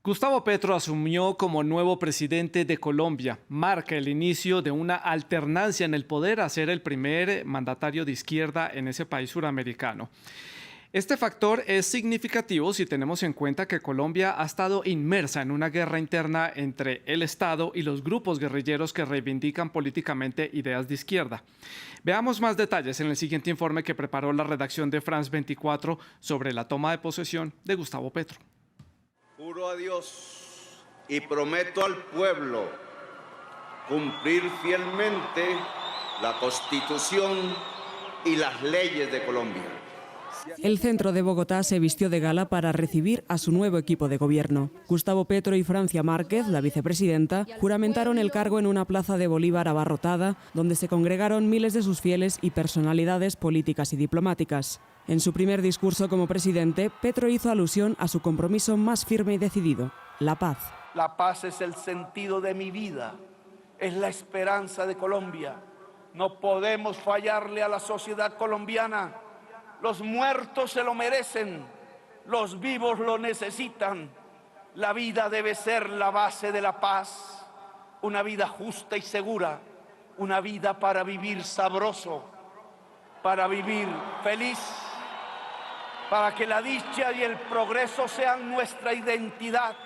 Gustavo Petro asumió como nuevo presidente de Colombia. Marca el inicio de una alternancia en el poder a ser el primer mandatario de izquierda en ese país suramericano. Este factor es significativo si tenemos en cuenta que Colombia ha estado inmersa en una guerra interna entre el Estado y los grupos guerrilleros que reivindican políticamente ideas de izquierda. Veamos más detalles en el siguiente informe que preparó la redacción de France 24 sobre la toma de posesión de Gustavo Petro. Juro a Dios y prometo al pueblo cumplir fielmente la Constitución y las leyes de Colombia. El centro de Bogotá se vistió de gala para recibir a su nuevo equipo de gobierno. Gustavo Petro y Francia Márquez, la vicepresidenta, juramentaron el cargo en una plaza de Bolívar abarrotada, donde se congregaron miles de sus fieles y personalidades políticas y diplomáticas. En su primer discurso como presidente, Petro hizo alusión a su compromiso más firme y decidido: la paz. La paz es el sentido de mi vida, es la esperanza de Colombia. No podemos fallarle a la sociedad colombiana. Los muertos se lo merecen, los vivos lo necesitan. La vida debe ser la base de la paz, una vida justa y segura, una vida para vivir sabroso, para vivir feliz, para que la dicha y el progreso sean nuestra identidad.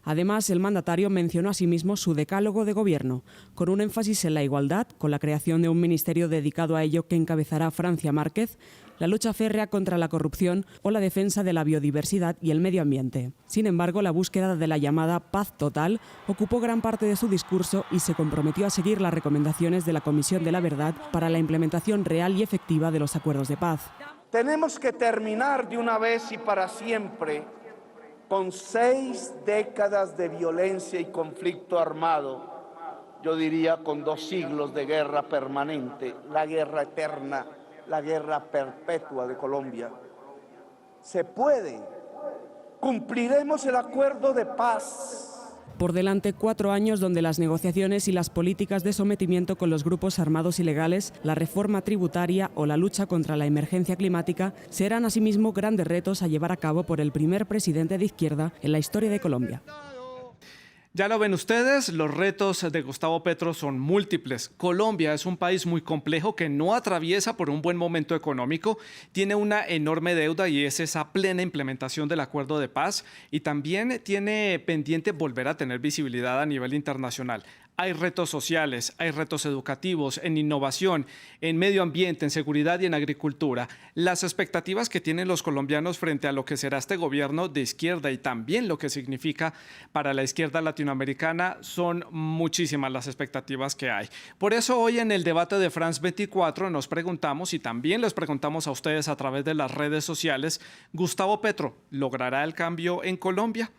Además, el mandatario mencionó asimismo su decálogo de gobierno, con un énfasis en la igualdad, con la creación de un ministerio dedicado a ello que encabezará Francia Márquez, la lucha férrea contra la corrupción o la defensa de la biodiversidad y el medio ambiente. Sin embargo, la búsqueda de la llamada paz total ocupó gran parte de su discurso y se comprometió a seguir las recomendaciones de la Comisión de la Verdad para la implementación real y efectiva de los acuerdos de paz. Tenemos que terminar de una vez y para siempre con 6 décadas de violencia y conflicto armado, yo diría con 2 siglos de guerra permanente, la guerra eterna, la guerra perpetua de Colombia. Se puede, cumpliremos el acuerdo de paz. Por delante 4 años donde las negociaciones y las políticas de sometimiento con los grupos armados ilegales, la reforma tributaria o la lucha contra la emergencia climática serán asimismo grandes retos a llevar a cabo por el primer presidente de izquierda en la historia de Colombia. Ya lo ven ustedes, los retos de Gustavo Petro son múltiples. Colombia es un país muy complejo que no atraviesa por un buen momento económico, tiene una enorme deuda y es esa plena implementación del acuerdo de paz y también tiene pendiente volver a tener visibilidad a nivel internacional. Hay retos sociales, hay retos educativos, en innovación, en medio ambiente, en seguridad y en agricultura. Las expectativas que tienen los colombianos frente a lo que será este gobierno de izquierda y también lo que significa para la izquierda latinoamericana son muchísimas las expectativas que hay. Por eso hoy en el debate de France 24 nos preguntamos y también les preguntamos a ustedes a través de las redes sociales, ¿Gustavo Petro logrará el cambio en Colombia?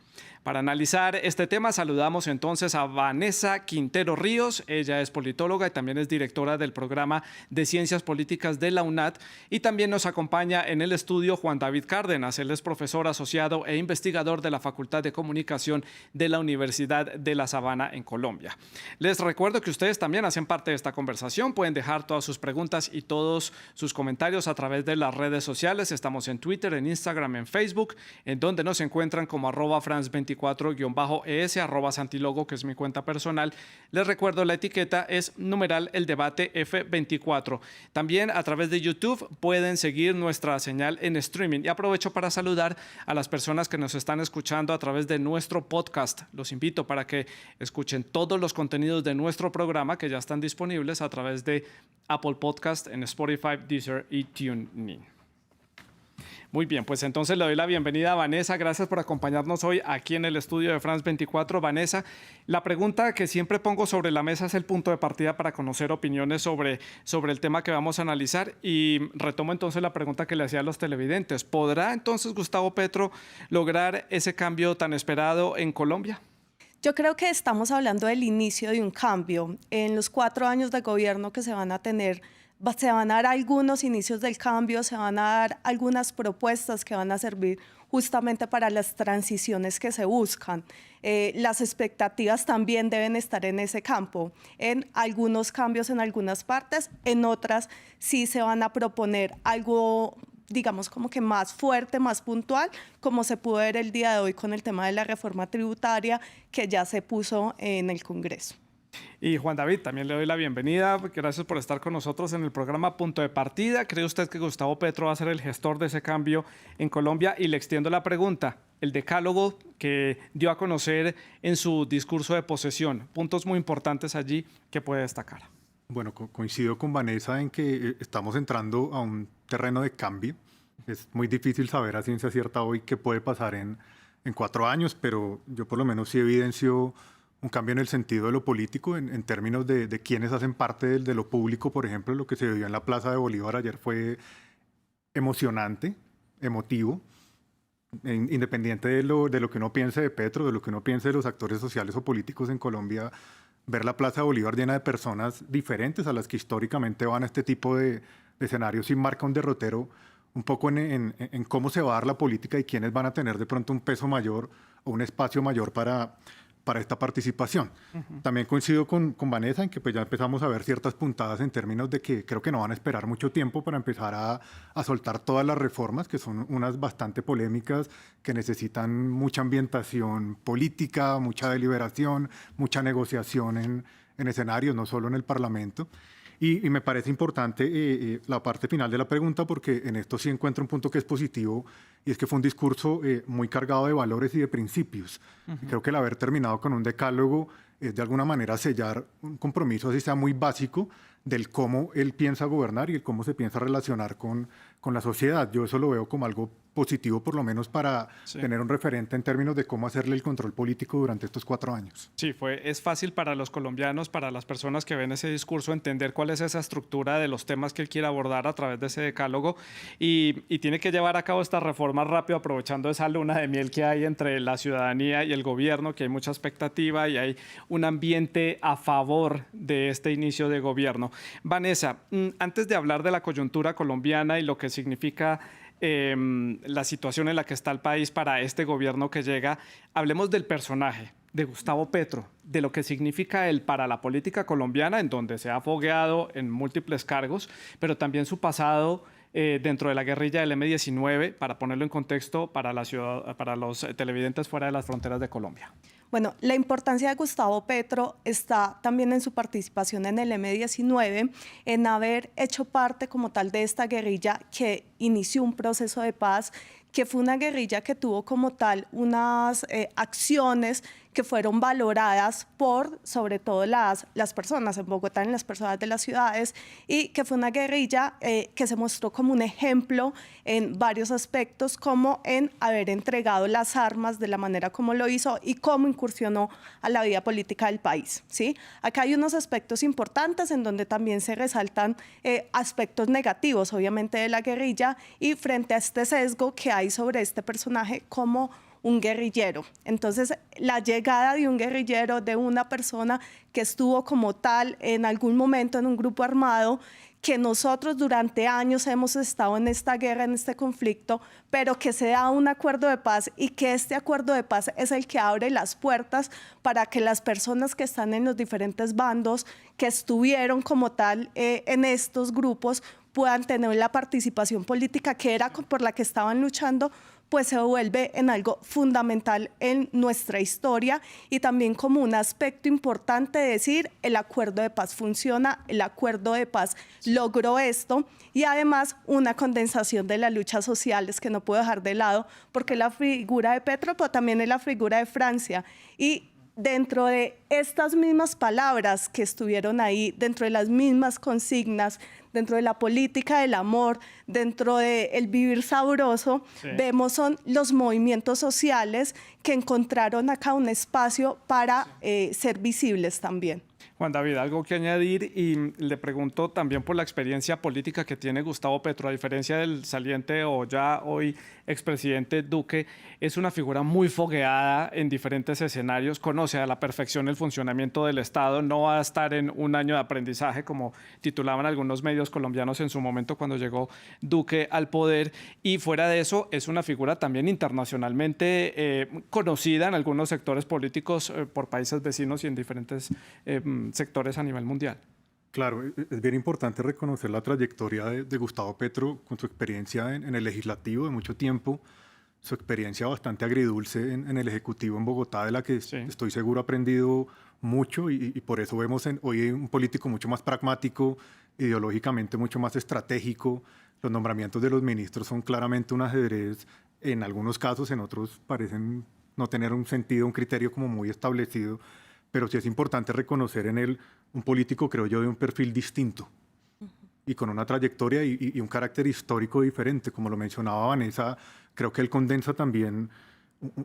Para analizar este tema saludamos entonces a Vanessa Quintero Ríos. Ella es politóloga y también es directora del programa de Ciencias Políticas de la UNAD. Y también nos acompaña en el estudio Juan David Cárdenas. Él es profesor asociado e investigador de la Facultad de Comunicación de la Universidad de La Sabana en Colombia. Les recuerdo que ustedes también hacen parte de esta conversación. Pueden dejar todas sus preguntas y todos sus comentarios a través de las redes sociales. Estamos en Twitter, en Instagram, en Facebook, en donde nos encuentran como @France24-ES, @Santilogo, que es mi cuenta personal. Les recuerdo, la etiqueta es numeral el debate F24. También a través de YouTube pueden seguir nuestra señal en streaming. Y aprovecho para saludar a las personas que nos están escuchando a través de nuestro podcast. Los invito para que escuchen todos los contenidos de nuestro programa que ya están disponibles a través de Apple Podcast, en Spotify, Deezer y TuneIn. Muy bien, pues entonces le doy la bienvenida a Vanessa. Gracias por acompañarnos hoy aquí en el estudio de France 24. Vanessa, la pregunta que siempre pongo sobre la mesa es el punto de partida para conocer opiniones sobre el tema que vamos a analizar. Y retomo entonces la pregunta que le hacía a los televidentes. ¿Podrá entonces Gustavo Petro lograr ese cambio tan esperado en Colombia? Yo creo que estamos hablando del inicio de un cambio. En los 4 años de gobierno que se van a tener, se van a dar algunos inicios del cambio, se van a dar algunas propuestas que van a servir justamente para las transiciones que se buscan. Las expectativas también deben estar en ese campo. En algunos cambios en algunas partes, en otras sí se van a proponer algo digamos, como que más fuerte, más puntual, como se pudo ver el día de hoy con el tema de la reforma tributaria que ya se puso en el Congreso. Y Juan David, también le doy la bienvenida. Gracias por estar con nosotros en el programa Punto de Partida. ¿Cree usted que Gustavo Petro va a ser el gestor de ese cambio en Colombia? Y le extiendo la pregunta. El decálogo que dio a conocer en su discurso de posesión, puntos muy importantes allí que puede destacar. Bueno, coincido con Vanessa en que estamos entrando a un terreno de cambio. Es muy difícil saber a ciencia cierta hoy qué puede pasar en 4 años, pero yo por lo menos sí evidencio un cambio en el sentido de lo político, en términos de quienes hacen parte de lo público. Por ejemplo, lo que se vivió en la Plaza de Bolívar ayer fue emocionante, emotivo, independiente de lo que uno piense de Petro, de lo que uno piense de los actores sociales o políticos en Colombia. Ver la Plaza de Bolívar llena de personas diferentes a las que históricamente van a este tipo de escenarios sí marca un derrotero un poco en cómo se va a dar la política y quiénes van a tener de pronto un peso mayor o un espacio mayor para esta participación. También coincido con Vanessa en que pues ya empezamos a ver ciertas puntadas en términos de que creo que no van a esperar mucho tiempo para empezar a soltar todas las reformas, que son unas bastante polémicas, que necesitan mucha ambientación política, mucha deliberación, mucha negociación en escenarios, no solo en el Parlamento. Y me parece importante la parte final de la pregunta, porque en esto sí encuentro un punto que es positivo, y es que fue un discurso muy cargado de valores y de principios. Creo que el haber terminado con un decálogo es de alguna manera sellar un compromiso, así sea muy básico, del cómo él piensa gobernar y el cómo se piensa relacionar con la sociedad. Yo eso lo veo como algo positivo, por lo menos para tener un referente en términos de cómo hacerle el control político durante estos 4 años. Sí, es fácil para los colombianos, para las personas que ven ese discurso, entender cuál es esa estructura de los temas que él quiere abordar a través de ese decálogo y tiene que llevar a cabo esta reforma rápido, aprovechando esa luna de miel que hay entre la ciudadanía y el gobierno, que hay mucha expectativa y hay un ambiente a favor de este inicio de gobierno. Vanessa, antes de hablar de la coyuntura colombiana y lo que significa la situación en la que está el país para este gobierno que llega, hablemos del personaje de Gustavo Petro, de lo que significa él para la política colombiana, en donde se ha fogueado en múltiples cargos, pero también su pasado dentro de la guerrilla del M-19, para ponerlo en contexto para los televidentes fuera de las fronteras de Colombia. Bueno, la importancia de Gustavo Petro está también en su participación en el M-19, en haber hecho parte como tal de esta guerrilla que inició un proceso de paz, que fue una guerrilla que tuvo como tal unas acciones que fueron valoradas por, sobre todo, las personas en Bogotá, en las personas de las ciudades, y que fue una guerrilla que se mostró como un ejemplo en varios aspectos, como en haber entregado las armas de la manera como lo hizo y cómo incursionó a la vida política del país, ¿sí? Acá hay unos aspectos importantes en donde también se resaltan aspectos negativos, obviamente, de la guerrilla, y frente a este sesgo que hay sobre este personaje como un guerrillero. Entonces, la llegada de un guerrillero, de una persona que estuvo como tal en algún momento en un grupo armado, que nosotros durante años hemos estado en esta guerra, en este conflicto, pero que se da un acuerdo de paz y que este acuerdo de paz es el que abre las puertas para que las personas que están en los diferentes bandos, que estuvieron como tal en estos grupos, puedan tener la participación política que era por la que estaban luchando, pues se vuelve en algo fundamental en nuestra historia y también como un aspecto importante de decir el acuerdo de paz funciona, el acuerdo de paz logró esto y además una condensación de las luchas sociales que no puedo dejar de lado porque la figura de Petro, pero también es la figura de Francia y dentro de estas mismas palabras que estuvieron ahí, dentro de las mismas consignas, dentro de la política del amor, dentro del vivir sabroso, vemos son los movimientos sociales que encontraron acá un espacio para ser visibles también. Juan David, algo que añadir y le pregunto también por la experiencia política que tiene Gustavo Petro, a diferencia del saliente o ya hoy expresidente Duque, es una figura muy fogueada en diferentes escenarios, conoce a la perfección el funcionamiento del Estado, no va a estar en un año de aprendizaje como titulaban algunos medios colombianos en su momento cuando llegó Duque al poder y fuera de eso es una figura también internacionalmente conocida en algunos sectores políticos por países vecinos y en diferentes sectores a nivel mundial. Claro, es bien importante reconocer la trayectoria de Gustavo Petro con su experiencia en el legislativo de mucho tiempo, su experiencia bastante agridulce en el Ejecutivo en Bogotá, de la que Sí. estoy seguro ha aprendido mucho y por eso vemos hoy un político mucho más pragmático, ideológicamente mucho más estratégico. Los nombramientos de los ministros son claramente un ajedrez, en algunos casos, en otros parecen no tener un sentido, un criterio como muy establecido, pero sí es importante reconocer en él un político, creo yo, de un perfil distinto y con una trayectoria y un carácter histórico diferente. Como lo mencionaba Vanessa, creo que él condensa también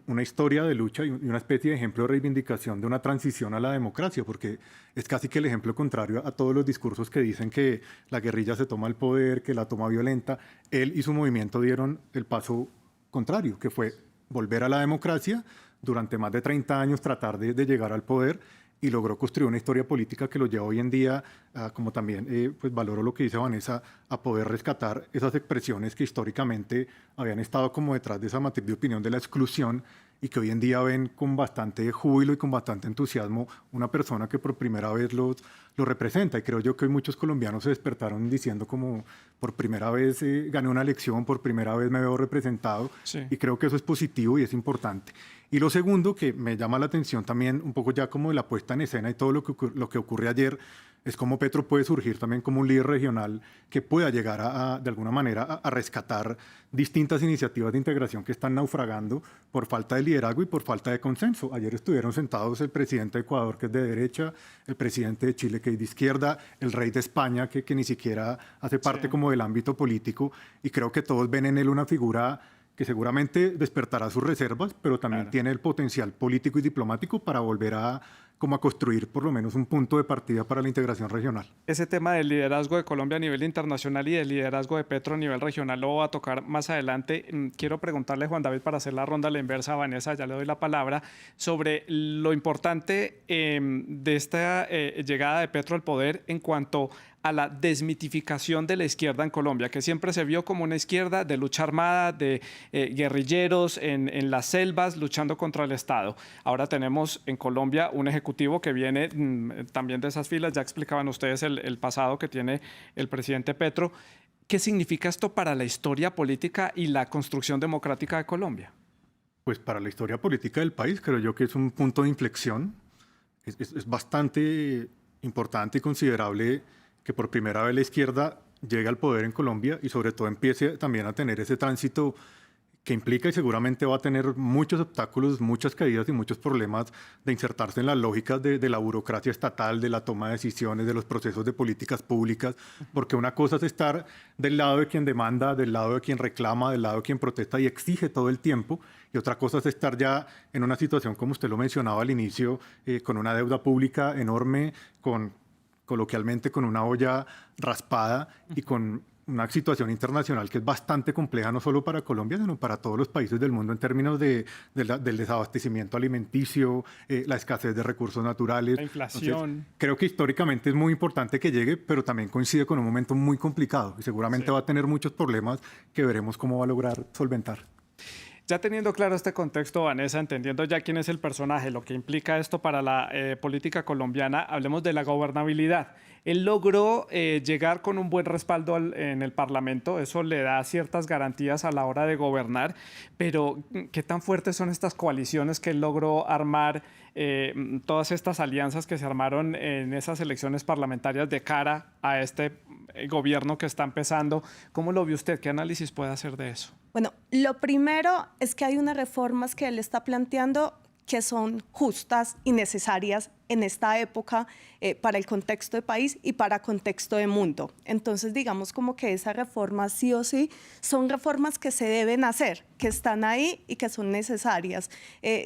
una historia de lucha y una especie de ejemplo de reivindicación de una transición a la democracia, porque es casi que el ejemplo contrario a todos los discursos que dicen que la guerrilla se toma el poder, que la toma violenta. Él y su movimiento dieron el paso contrario, que fue volver a la democracia, durante más de 30 años tratar de llegar al poder, y logró construir una historia política que lo lleva hoy en día, como también pues valoro lo que dice Vanessa, a poder rescatar esas expresiones que históricamente habían estado como detrás de esa matriz de opinión de la exclusión y que hoy en día ven con bastante júbilo y con bastante entusiasmo una persona que por primera vez lo representa. Y creo yo que hoy muchos colombianos se despertaron diciendo como por primera vez gané una elección, por primera vez me veo representado. Sí. Y creo que eso es positivo y es importante. Y lo segundo que me llama la atención también un poco ya como de la puesta en escena y todo lo que ocurre ayer es cómo Petro puede surgir también como un líder regional que pueda llegar de alguna manera a rescatar distintas iniciativas de integración que están naufragando por falta de liderazgo y por falta de consenso. Ayer estuvieron sentados el presidente de Ecuador, que es de derecha, el presidente de Chile, que es de izquierda, el rey de España, que ni siquiera hace parte como del ámbito político, y creo que todos ven en él una figura que seguramente despertará sus reservas, pero también tiene el potencial político y diplomático para volver a construir por lo menos un punto de partida para la integración regional. Ese tema del liderazgo de Colombia a nivel internacional y del liderazgo de Petro a nivel regional lo voy a tocar más adelante. Quiero preguntarle, Juan David, para hacer la ronda a la inversa a Vanessa, ya le doy la palabra, sobre lo importante de esta llegada de Petro al poder en cuanto a la desmitificación de la izquierda en Colombia, que siempre se vio como una izquierda de lucha armada, de guerrilleros en las selvas luchando contra el Estado. Ahora tenemos en Colombia un ejecutivo que viene también de esas filas. Ya explicaban ustedes el pasado que tiene el presidente Petro. ¿Qué significa esto para la historia política y la construcción democrática de Colombia? Pues para la historia política del país creo yo que es un punto de inflexión. Es bastante importante y considerable que por primera vez la izquierda llegue al poder en Colombia y sobre todo empiece también a tener ese tránsito que implica y seguramente va a tener muchos obstáculos, muchas caídas y muchos problemas de insertarse en las lógicas de la burocracia estatal, de la toma de decisiones, de los procesos de políticas públicas, porque una cosa es estar del lado de quien demanda, del lado de quien reclama, del lado de quien protesta y exige todo el tiempo, y otra cosa es estar ya en una situación, como usted lo mencionaba al inicio, con una deuda pública enorme, coloquialmente con una olla raspada y con una situación internacional que es bastante compleja, no solo para Colombia, sino para todos los países del mundo en términos del desabastecimiento alimenticio, la escasez de recursos naturales. La inflación. Entonces, creo que históricamente es muy importante que llegue, pero también coincide con un momento muy complicado y seguramente va a tener muchos problemas que veremos cómo va a lograr solventar. Ya teniendo claro este contexto, Vanessa, entendiendo ya quién es el personaje, lo que implica esto para la política colombiana, hablemos de la gobernabilidad. Él logró llegar con un buen respaldo en el Parlamento, eso le da ciertas garantías a la hora de gobernar, pero ¿qué tan fuertes son estas coaliciones que él logró armar, todas estas alianzas que se armaron en esas elecciones parlamentarias de cara a este gobierno que está empezando? ¿Cómo lo vio usted? ¿Qué análisis puede hacer de eso? Bueno, lo primero es que hay unas reformas que él está planteando que son justas y necesarias en esta época para el contexto de país y para contexto de mundo. Entonces, digamos como que esas reformas sí o sí son reformas que se deben hacer, que están ahí y que son necesarias.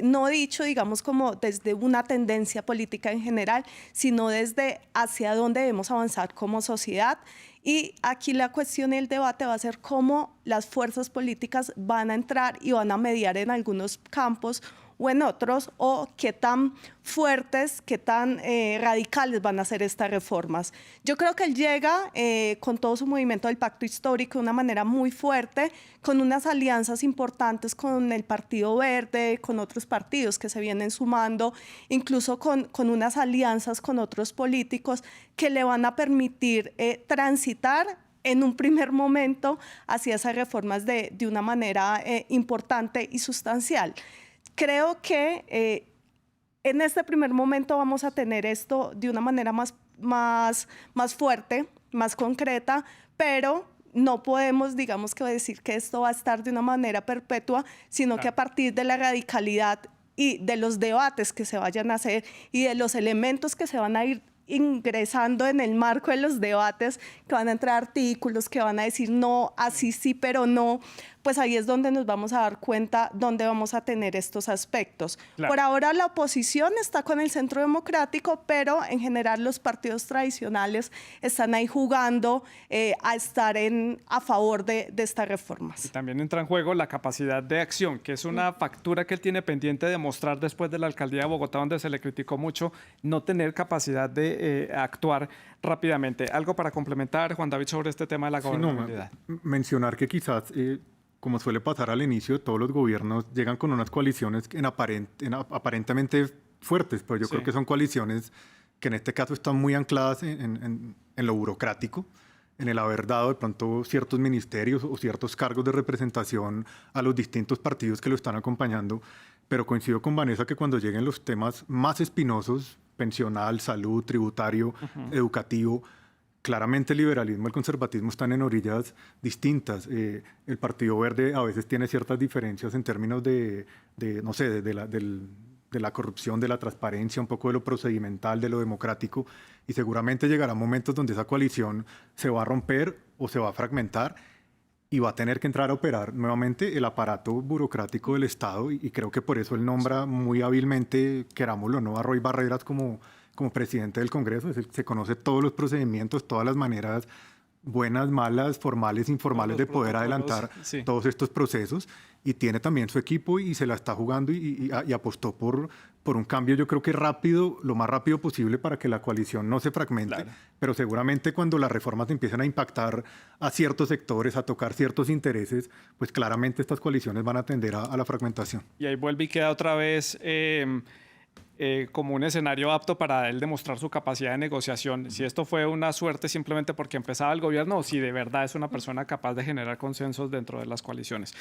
No dicho, digamos, como desde una tendencia política en general, sino desde hacia dónde debemos avanzar como sociedad. Y aquí la cuestión y el debate va a ser cómo las fuerzas políticas van a entrar y van a mediar en algunos campos o en otros, o qué tan fuertes, qué tan radicales van a ser estas reformas. Yo creo que él llega con todo su movimiento del pacto histórico de una manera muy fuerte, con unas alianzas importantes con el Partido Verde, con otros partidos que se vienen sumando, incluso con unas alianzas con otros políticos que le van a permitir transitar en un primer momento hacia esas reformas de una manera importante y sustancial. Creo que en este primer momento vamos a tener esto de una manera más fuerte, más concreta, pero no podemos, digamos, que decir que esto va a estar de una manera perpetua, sino que a partir de la radicalidad y de los debates que se vayan a hacer y de los elementos que se van a ir ingresando en el marco de los debates, que van a entrar artículos, que van a decir no, así sí, pero no, pues ahí es donde nos vamos a dar cuenta dónde vamos a tener estos aspectos. Claro. Por ahora la oposición está con el Centro Democrático, pero en general los partidos tradicionales están ahí jugando a estar a favor de estas reformas. Y también entra en juego la capacidad de acción, que es una factura que él tiene pendiente de mostrar después de la alcaldía de Bogotá, donde se le criticó mucho no tener capacidad de actuar rápidamente. ¿Algo para complementar, Juan David, sobre este tema de la gobernabilidad? Mencionar que quizás, como suele pasar al inicio, todos los gobiernos llegan con unas coaliciones aparentemente fuertes, pero yo creo que son coaliciones que en este caso están muy ancladas en lo burocrático, en el haber dado de pronto ciertos ministerios o ciertos cargos de representación a los distintos partidos que lo están acompañando, pero coincido con Vanessa que cuando lleguen los temas más espinosos, pensional, salud, tributario, educativo, claramente el liberalismo y el conservatismo están en orillas distintas. El Partido Verde a veces tiene ciertas diferencias en términos de la corrupción, de la transparencia, un poco de lo procedimental, de lo democrático, y seguramente llegarán momentos donde esa coalición se va a romper o se va a fragmentar y va a tener que entrar a operar nuevamente el aparato burocrático del Estado, y creo que por eso él nombra muy hábilmente, querámoslo o no, a Roy Barreras como presidente del Congreso. Se conoce todos los procedimientos, todas las maneras buenas, malas, formales, informales de poder adelantar todos estos procesos, y tiene también su equipo y se la está jugando y apostó por un cambio, yo creo que rápido, lo más rápido posible para que la coalición no se fragmente, claro. Pero seguramente cuando las reformas empiecen a impactar a ciertos sectores, a tocar ciertos intereses, pues claramente estas coaliciones van a tender a la fragmentación. Y ahí vuelve y queda otra vez como un escenario apto para él demostrar su capacidad de negociación, si esto fue una suerte simplemente porque empezaba el gobierno o si de verdad es una persona capaz de generar consensos dentro de las coaliciones.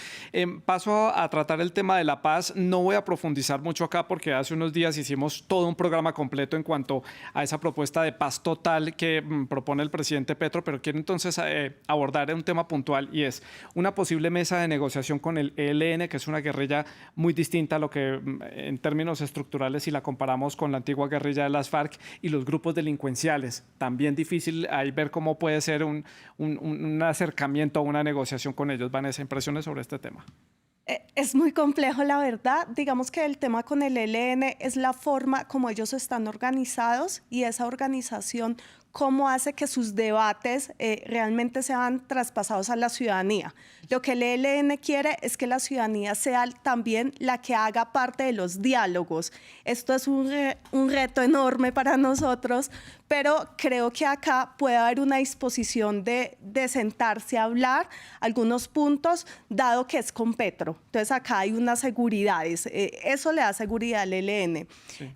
Paso a tratar el tema de la paz. No voy a profundizar mucho acá porque hace unos días hicimos todo un programa completo en cuanto a esa propuesta de paz total que propone el presidente Petro, pero quiero entonces abordar un tema puntual, y es una posible mesa de negociación con el ELN, que es una guerrilla muy distinta a lo que en términos estructurales, si la comparamos con la antigua guerrilla de las FARC, y los grupos delincuenciales. También difícil ahí ver cómo puede ser un acercamiento a una negociación con ellos. Vanessa, impresiones sobre este tema. Es muy complejo, la verdad. Digamos que el tema con el ELN es la forma como ellos están organizados, y esa organización cómo hace que sus debates realmente sean traspasados a la ciudadanía. Lo que el ELN quiere es que la ciudadanía sea también la que haga parte de los diálogos. Esto es un reto enorme para nosotros, pero creo que acá puede haber una disposición de sentarse a hablar algunos puntos, dado que es con Petro. Entonces acá hay unas seguridades, eso le da seguridad al ELN. Sí.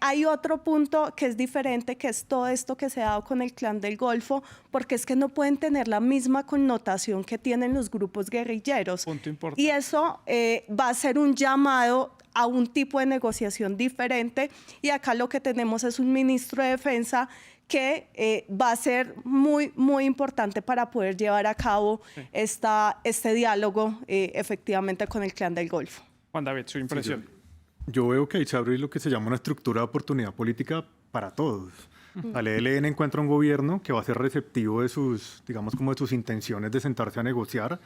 Hay otro punto que es diferente, que es todo esto que se ha dado con el Clan del Golfo, porque es que no pueden tener la misma connotación que tienen los grupos guerrilleros. Punto importante. Y eso va a ser un llamado a un tipo de negociación diferente, y acá lo que tenemos es un ministro de Defensa que va a ser muy, muy importante para poder llevar a cabo este diálogo efectivamente con el Clan del Golfo. Juan David, su impresión. Sí, yo veo que ahí se abre lo que se llama una estructura de oportunidad política para todos. El ELN encuentra un gobierno que va a ser receptivo de sus, digamos, como de sus intenciones de sentarse a negociar.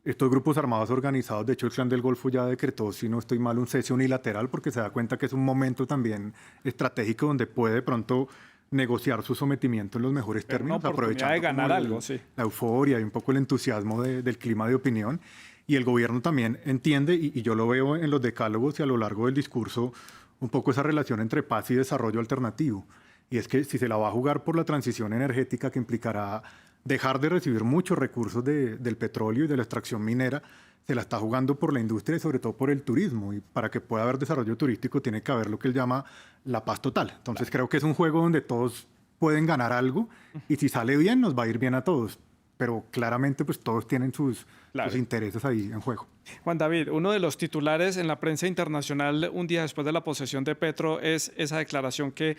Estos grupos armados organizados, de hecho el Clan del Golfo ya decretó, si no estoy mal, un cese unilateral, porque se da cuenta que es un momento también estratégico donde puede de pronto negociar su sometimiento en los mejores términos, aprovechando de ganar algo, sí. La euforia y un poco el entusiasmo del clima de opinión. Y el gobierno también entiende, y yo lo veo en los decálogos y a lo largo del discurso, un poco esa relación entre paz y desarrollo alternativo. Y es que si se la va a jugar por la transición energética que implicará dejar de recibir muchos recursos del petróleo y de la extracción minera, se la está jugando por la industria y sobre todo por el turismo. Y para que pueda haber desarrollo turístico tiene que haber lo que él llama la paz total. Entonces creo que es un juego donde todos pueden ganar algo y si sale bien nos va a ir bien a todos. Pero claramente pues todos tienen sus intereses ahí en juego. Juan David, uno de los titulares en la prensa internacional un día después de la posesión de Petro es esa declaración que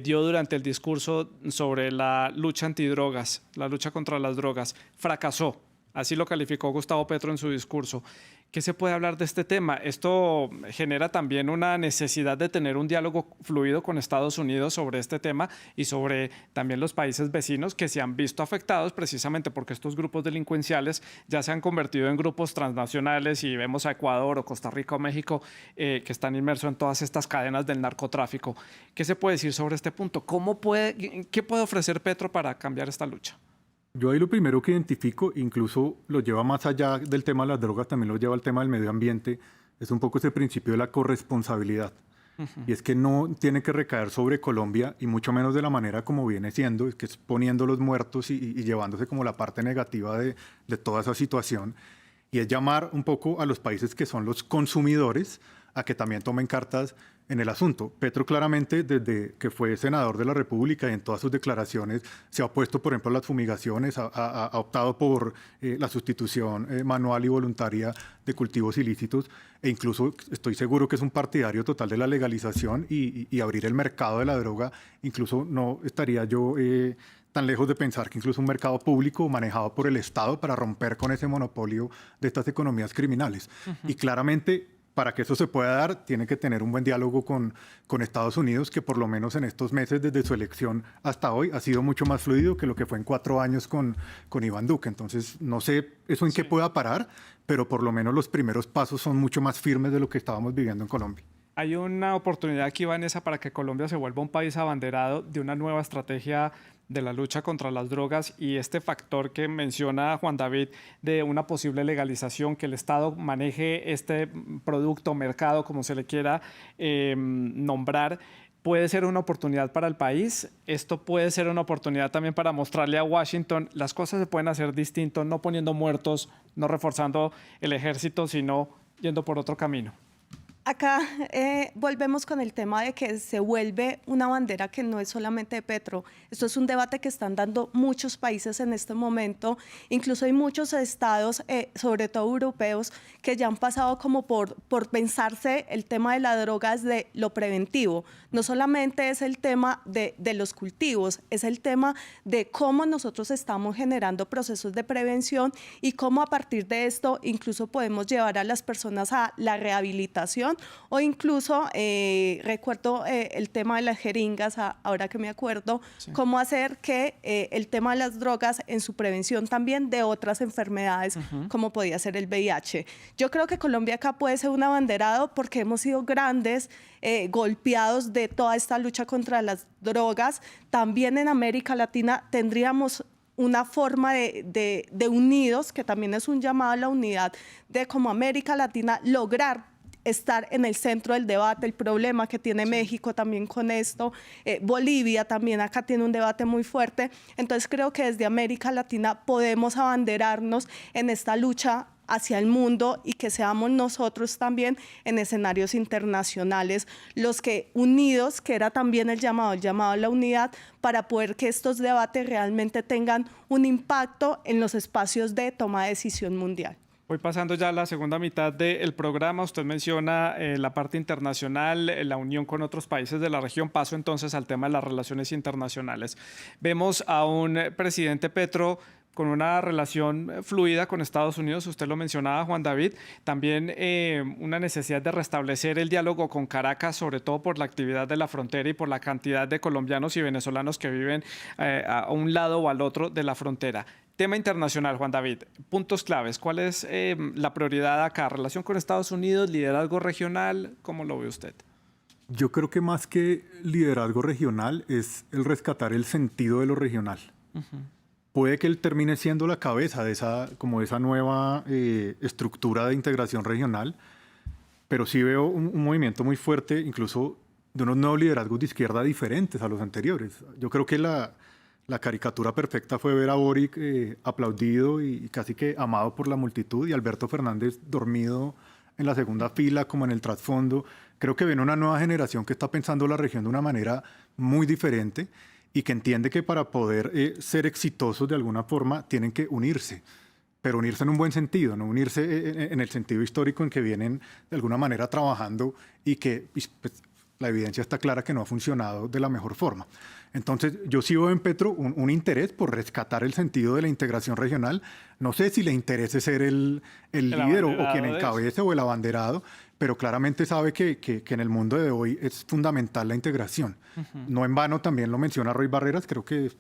dio durante el discurso sobre la lucha antidrogas, la lucha contra las drogas. Fracasó. Así lo calificó Gustavo Petro en su discurso. ¿Qué se puede hablar de este tema? Esto genera también una necesidad de tener un diálogo fluido con Estados Unidos sobre este tema y sobre también los países vecinos que se han visto afectados precisamente porque estos grupos delincuenciales ya se han convertido en grupos transnacionales y vemos a Ecuador o Costa Rica o México que están inmersos en todas estas cadenas del narcotráfico. ¿Qué se puede decir sobre este punto? ¿Qué puede ofrecer Petro para cambiar esta lucha? Yo ahí lo primero que identifico, incluso lo lleva más allá del tema de las drogas, también lo lleva al tema del medio ambiente, es un poco ese principio de la corresponsabilidad. Y es que no tiene que recaer sobre Colombia y mucho menos de la manera como viene siendo, que es poniendo los muertos y llevándose como la parte negativa de toda esa situación. Y es llamar un poco a los países que son los consumidores a que también tomen cartas en el asunto. Petro claramente, desde que fue senador de la República y en todas sus declaraciones, se ha opuesto, por ejemplo, a las fumigaciones, ha optado por la sustitución manual y voluntaria de cultivos ilícitos e incluso estoy seguro que es un partidario total de la legalización y abrir el mercado de la droga. Incluso no estaría yo tan lejos de pensar que incluso un mercado público manejado por el Estado para romper con ese monopolio de estas economías criminales. Y claramente, para que eso se pueda dar, tiene que tener un buen diálogo con Estados Unidos, que por lo menos en estos meses, desde su elección hasta hoy, ha sido mucho más fluido que lo que fue en 4 años con Iván Duque. Entonces, no sé eso en qué pueda parar, pero por lo menos los primeros pasos son mucho más firmes de lo que estábamos viviendo en Colombia. Hay una oportunidad aquí, Vanessa, para que Colombia se vuelva un país abanderado de una nueva estrategia de la lucha contra las drogas y este factor que menciona Juan David de una posible legalización, que el Estado maneje este producto, mercado, como se le quiera nombrar, puede ser una oportunidad para el país. Esto puede ser una oportunidad también para mostrarle a Washington las cosas se pueden hacer distinto, no poniendo muertos, no reforzando el ejército, sino yendo por otro camino. Acá volvemos con el tema de que se vuelve una bandera que no es solamente de Petro. Esto es un debate que están dando muchos países en este momento. Incluso hay muchos estados, sobre todo europeos, que ya han pasado como por pensarse el tema de la droga desde lo preventivo. No solamente es el tema de los cultivos, es el tema de cómo nosotros estamos generando procesos de prevención y cómo a partir de esto incluso podemos llevar a las personas a la rehabilitación o incluso, recuerdo el tema de las jeringas, ahora que me acuerdo, sí, cómo hacer que el tema de las drogas en su prevención también de otras enfermedades, como podía ser el VIH. Yo creo que Colombia acá puede ser un abanderado porque hemos sido grandes golpeados de toda esta lucha contra las drogas. También en América Latina tendríamos una forma de unidos, que también es un llamado a la unidad, de como América Latina lograr estar en el centro del debate, el problema que tiene México también con esto, Bolivia también acá tiene un debate muy fuerte. Entonces creo que desde América Latina podemos abanderarnos en esta lucha hacia el mundo y que seamos nosotros también en escenarios internacionales los que unidos, que era también el llamado a la unidad, para poder que estos debates realmente tengan un impacto en los espacios de toma de decisión mundial. Voy pasando ya a la segunda mitad del programa. Usted menciona la parte internacional, la unión con otros países de la región. Paso entonces al tema de las relaciones internacionales. Vemos a un presidente Petro con una relación fluida con Estados Unidos, usted lo mencionaba, Juan David, también una necesidad de restablecer el diálogo con Caracas, sobre todo por la actividad de la frontera y por la cantidad de colombianos y venezolanos que viven a un lado o al otro de la frontera. Tema internacional, Juan David, puntos claves. ¿Cuál es la prioridad acá? ¿Relación con Estados Unidos, liderazgo regional? ¿Cómo lo ve usted? Yo creo que más que liderazgo regional es el rescatar el sentido de lo regional. puede que él termine siendo la cabeza de como esa nueva estructura de integración regional, pero sí veo un movimiento muy fuerte, incluso de unos nuevos liderazgos de izquierda diferentes a los anteriores. Yo creo que la caricatura perfecta fue ver a Boric aplaudido y casi que amado por la multitud, y Alberto Fernández dormido en la segunda fila, como en el trasfondo. Creo que viene una nueva generación que está pensando la región de una manera muy diferente y que entiende que para poder ser exitosos de alguna forma tienen que unirse, pero unirse en un buen sentido, no unirse en el sentido histórico en que vienen de alguna manera trabajando y que pues, la evidencia está clara que no ha funcionado de la mejor forma. Entonces, yo sí veo en Petro un interés por rescatar el sentido de la integración regional. No sé si le interese ser el líder o quien encabece o el abanderado, pero claramente sabe que en el mundo de hoy es fundamental la integración. No en vano también lo menciona Roy Barreras, creo que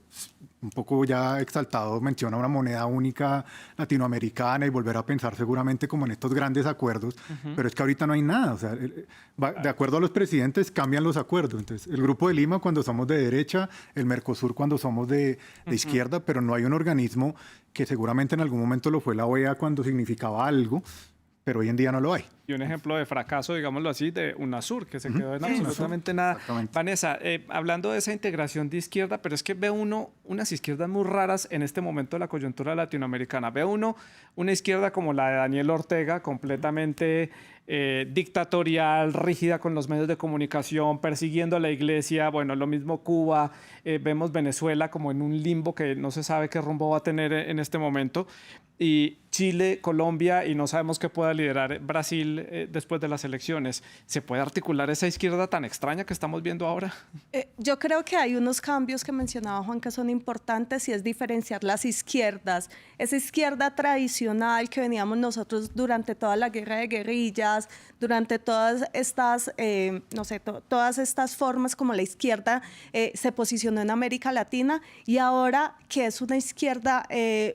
un poco ya exaltado menciona una moneda única latinoamericana y volver a pensar seguramente como en estos grandes acuerdos, pero es que ahorita no hay nada. O sea, de acuerdo a los presidentes cambian los acuerdos. Entonces, el Grupo de Lima cuando somos de derecha, el Mercosur cuando somos de izquierda, pero no hay un organismo que seguramente en algún momento lo fue la OEA cuando significaba algo, pero hoy en día no lo hay. Y un ejemplo de fracaso, digámoslo así, de UNASUR, que se quedó en absolutamente nada. Vanessa, hablando de esa integración de izquierda, pero es que ve uno unas izquierdas muy raras en este momento de la coyuntura latinoamericana. Ve uno una izquierda como la de Daniel Ortega, completamente dictatorial, rígida con los medios de comunicación, persiguiendo a la iglesia. Bueno, lo mismo Cuba. Vemos Venezuela como en un limbo que no se sabe qué rumbo va a tener en este momento. Y Chile, Colombia, y no sabemos qué pueda liderar Brasil después de las elecciones. ¿Se puede articular esa izquierda tan extraña que estamos viendo ahora? Yo creo que hay unos cambios que mencionaba Juan que son importantes y es diferenciar las izquierdas. Esa izquierda tradicional que veníamos nosotros durante toda la guerra de guerrillas, durante todas estas, todas estas formas como la izquierda se posicionó en América Latina, y ahora que es una izquierda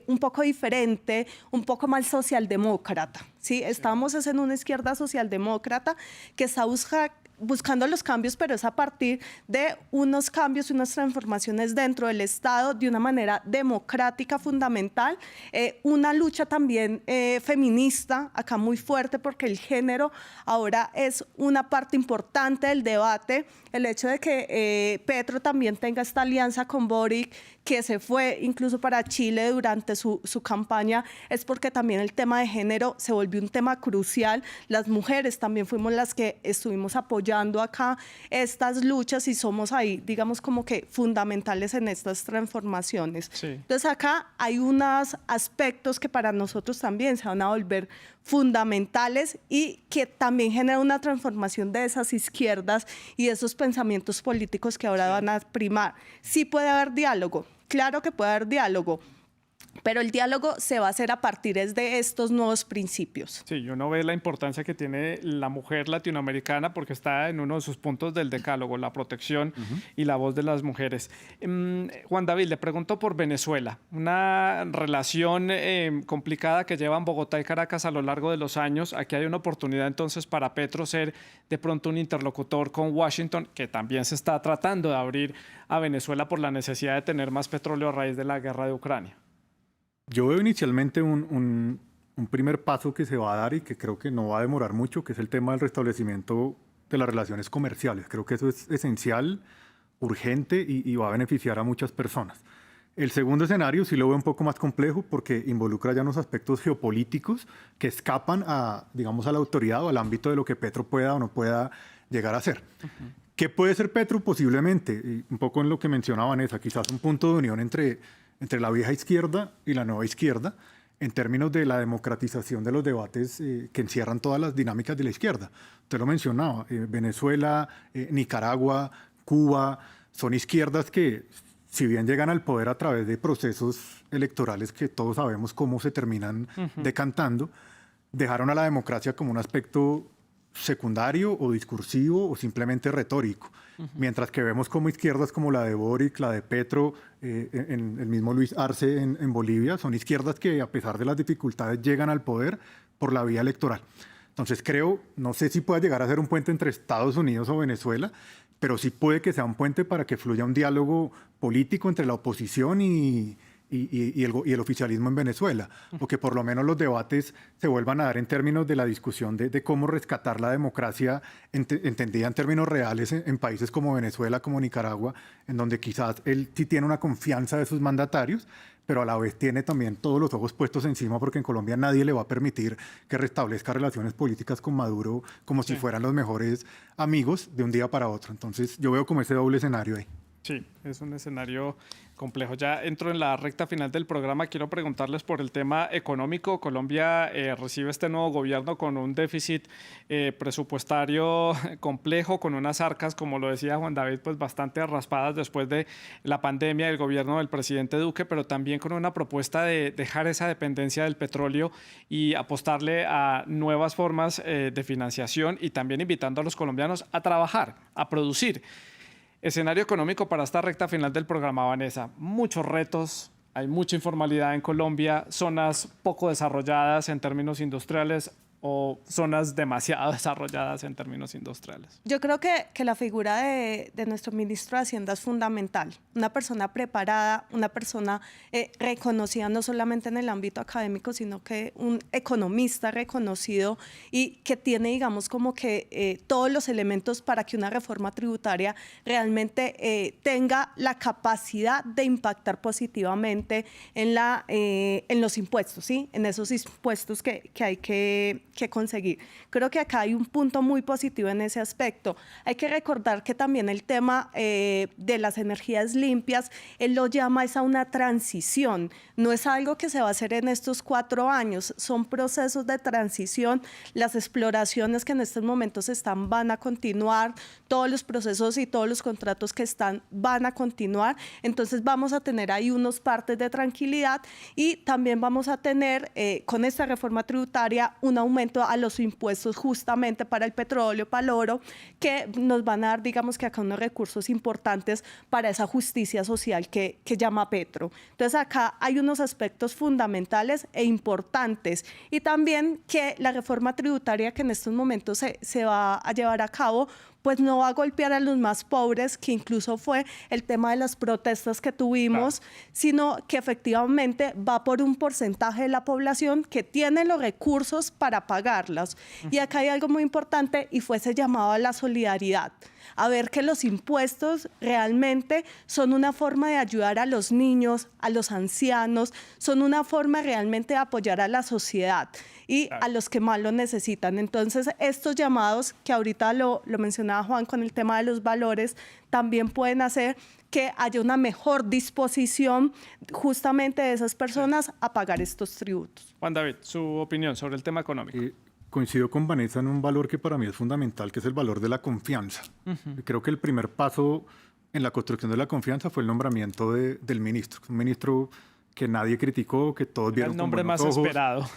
un poco diferente, un poco más socialdemócrata. ¿Sí? Estamos en una izquierda socialdemócrata que está buscando los cambios, pero es a partir de unos cambios, unas transformaciones dentro del Estado de una manera democrática fundamental, una lucha también feminista, acá muy fuerte, porque el género ahora es una parte importante del debate. El hecho de que Petro también tenga esta alianza con Boric, que se fue incluso para Chile durante su campaña, es porque también el tema de género se volvió un tema crucial. Las mujeres también fuimos las que estuvimos apoyando acá estas luchas y somos ahí, digamos, como que fundamentales en estas transformaciones. Sí. Entonces acá hay unos aspectos que para nosotros también se van a volver fundamentales y que también genera una transformación de esas izquierdas y de esos pensamientos políticos que ahora van a primar. Sí puede haber diálogo, claro que puede haber diálogo, pero el diálogo se va a hacer a partir de estos nuevos principios. Sí, uno ve la importancia que tiene la mujer latinoamericana porque está en uno de sus puntos del decálogo, la protección y la voz de las mujeres. Juan David, le pregunto por Venezuela, una relación complicada que llevan Bogotá y Caracas a lo largo de los años. Aquí hay una oportunidad entonces para Petro ser de pronto un interlocutor con Washington, que también se está tratando de abrir a Venezuela por la necesidad de tener más petróleo a raíz de la guerra de Ucrania. Yo veo inicialmente un primer paso que se va a dar y que creo que no va a demorar mucho, que es el tema del restablecimiento de las relaciones comerciales. Creo que eso es esencial, urgente y va a beneficiar a muchas personas. El segundo escenario sí lo veo un poco más complejo porque involucra ya unos aspectos geopolíticos que escapan digamos, a la autoridad o al ámbito de lo que Petro pueda o no pueda llegar a hacer. ¿Qué puede ser Petro? Posiblemente, y un poco en lo que mencionaba Vanessa, quizás un punto de unión entre la vieja izquierda y la nueva izquierda, en términos de la democratización de los debates que encierran todas las dinámicas de la izquierda. Usted lo mencionaba, Venezuela, Nicaragua, Cuba, son izquierdas que, si bien llegan al poder a través de procesos electorales que todos sabemos cómo se terminan decantando, dejaron a la democracia como un aspecto secundario o discursivo o simplemente retórico. Mientras que vemos como izquierdas como la de Boric, la de Petro, en el mismo Luis Arce en Bolivia, son izquierdas que a pesar de las dificultades llegan al poder por la vía electoral. Entonces creo, no sé si pueda llegar a ser un puente entre Estados Unidos o Venezuela, pero sí puede que sea un puente para que fluya un diálogo político entre la oposición y y el oficialismo en Venezuela, o que por lo menos los debates se vuelvan a dar en términos de la discusión de cómo rescatar la democracia entendida en términos reales en países como Venezuela, como Nicaragua, en donde quizás él sí tiene una confianza de sus mandatarios, pero a la vez tiene también todos los ojos puestos encima, porque en Colombia nadie le va a permitir que restablezca relaciones políticas con Maduro como si fueran los mejores amigos de un día para otro. Entonces yo veo como ese doble escenario ahí. Sí, es un escenario complejo. Ya entro en la recta final del programa. Quiero preguntarles por el tema económico. Colombia recibe este nuevo gobierno con un déficit presupuestario complejo, con unas arcas, como lo decía Juan David, pues bastante raspadas después de la pandemia del gobierno del presidente Duque, pero también con una propuesta de dejar esa dependencia del petróleo y apostarle a nuevas formas de financiación, y también invitando a los colombianos a trabajar, a producir. Escenario económico para esta recta final del programa, Vanessa. Muchos retos, hay mucha informalidad en Colombia, zonas poco desarrolladas en términos industriales o zonas demasiado desarrolladas en términos industriales. Yo creo que la figura de nuestro ministro de Hacienda es fundamental. Una persona preparada, una persona reconocida no solamente en el ámbito académico, sino que un economista reconocido y que tiene, digamos, como que todos los elementos para que una reforma tributaria realmente tenga la capacidad de impactar positivamente en los impuestos, ¿sí? En esos impuestos que hay que conseguir. Creo que acá hay un punto muy positivo en ese aspecto. Hay que recordar que también el tema de las energías limpias, él lo llama es a una transición. No es algo que se va a hacer en estos 4 años, son procesos de transición. Las exploraciones que en estos momentos están van a continuar, todos los procesos y todos los contratos que están van a continuar. Entonces vamos a tener ahí unos partes de tranquilidad y también vamos a tener con esta reforma tributaria un aumento a los impuestos justamente para el petróleo, para el oro, que nos van a dar, digamos que acá unos recursos importantes para esa justicia social que llama Petro. Entonces acá hay unos aspectos fundamentales e importantes, y también que la reforma tributaria que en estos momentos se va a llevar a cabo pues no va a golpear a los más pobres, que incluso fue el tema de las protestas que tuvimos, sino que efectivamente va por un porcentaje de la población que tiene los recursos para pagarlas. Y acá hay algo muy importante y fue ese llamado a la solidaridad, a ver que los impuestos realmente son una forma de ayudar a los niños, a los ancianos, son una forma realmente de apoyar a la sociedad y a los que más lo necesitan. Entonces, estos llamados, que ahorita lo mencionaba Juan con el tema de los valores, también pueden hacer que haya una mejor disposición justamente de esas personas a pagar estos tributos. Juan David, su opinión sobre el tema económico. Coincido con Vanessa en un valor que para mí es fundamental, que es el valor de la confianza. Creo que el primer paso en la construcción de la confianza fue el nombramiento del ministro. Un ministro que nadie criticó, que todos vieron el nombre con buenos más ojos, esperado.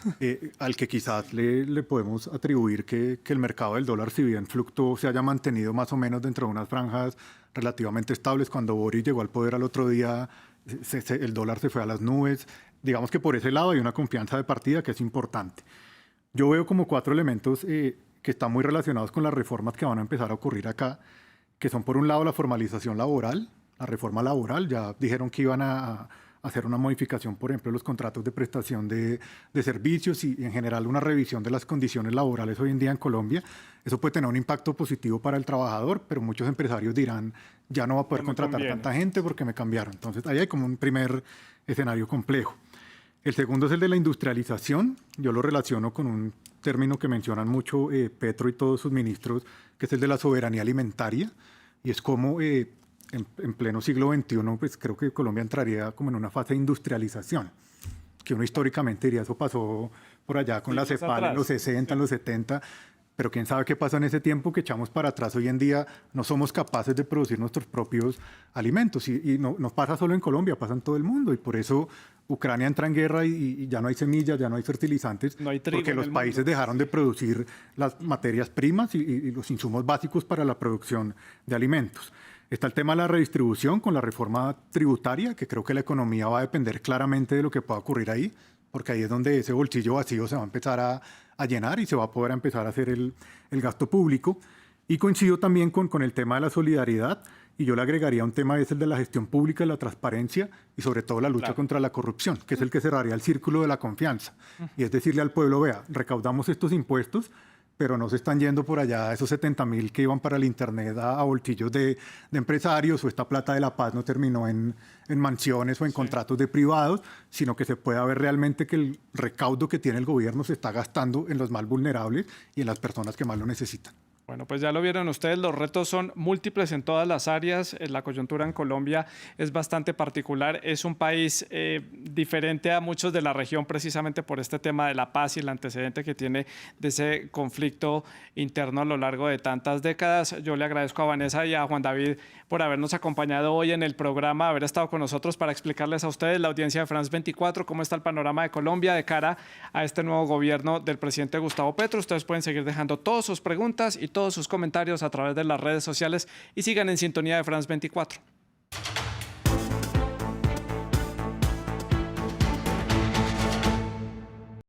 al que quizás le podemos atribuir que el mercado del dólar, si bien fluctuó, se haya mantenido más o menos dentro de unas franjas relativamente estables. Cuando Boris llegó al poder al otro día, el dólar se fue a las nubes. Digamos que por ese lado hay una confianza de partida que es importante. Yo veo como 4 elementos que están muy relacionados con las reformas que van a empezar a ocurrir acá, que son por un lado la formalización laboral, la reforma laboral. Ya dijeron que iban a hacer una modificación, por ejemplo, los contratos de prestación de servicios y en general una revisión de las condiciones laborales hoy en día en Colombia. Eso puede tener un impacto positivo para el trabajador, pero muchos empresarios dirán, ya no va a poder contratar tanta gente porque me cambiaron. Entonces ahí hay como un primer escenario complejo. El segundo es el de la industrialización. Yo lo relaciono con un término que mencionan mucho Petro y todos sus ministros, que es el de la soberanía alimentaria, y es como en pleno siglo XXI, pues creo que Colombia entraría como en una fase de industrialización, que uno históricamente diría, eso pasó por allá con la CEPAL en los 60, en los 70, pero quién sabe qué pasó en ese tiempo que echamos para atrás. Hoy en día no somos capaces de producir nuestros propios alimentos, y no pasa solo en Colombia, pasa en todo el mundo, y por eso Ucrania entra en guerra y ya no hay semillas, ya no hay fertilizantes, no hay trigo, porque los países dejaron de producir las materias primas y los insumos básicos para la producción de alimentos. Está el tema de la redistribución con la reforma tributaria, que creo que la economía va a depender claramente de lo que pueda ocurrir ahí, porque ahí es donde ese bolsillo vacío se va a empezar a llenar y se va a poder empezar a hacer el gasto público. Y coincido también con el tema de la solidaridad, Y yo le agregaría un tema, es el de la gestión pública, la transparencia y sobre todo la lucha contra la corrupción, que es el que cerraría el círculo de la confianza. Y es decirle al pueblo, vea, recaudamos estos impuestos, pero no se están yendo por allá esos 70.000 que iban para el Internet a bolsillos de empresarios, o esta plata de la paz no terminó en mansiones o en contratos de privados, sino que se pueda ver realmente que el recaudo que tiene el gobierno se está gastando en los más vulnerables y en las personas que más lo necesitan. Bueno, pues ya lo vieron ustedes, los retos son múltiples en todas las áreas. La coyuntura en Colombia es bastante particular. Es un país diferente a muchos de la región precisamente por este tema de la paz y el antecedente que tiene de ese conflicto interno a lo largo de tantas décadas. Yo le agradezco a Vanessa y a Juan David por habernos acompañado hoy en el programa, haber estado con nosotros para explicarles a ustedes, la audiencia de France 24, cómo está el panorama de Colombia de cara a este nuevo gobierno del presidente Gustavo Petro. Ustedes pueden seguir dejando todas sus preguntas y todos sus comentarios a través de las redes sociales y sigan en sintonía de France 24.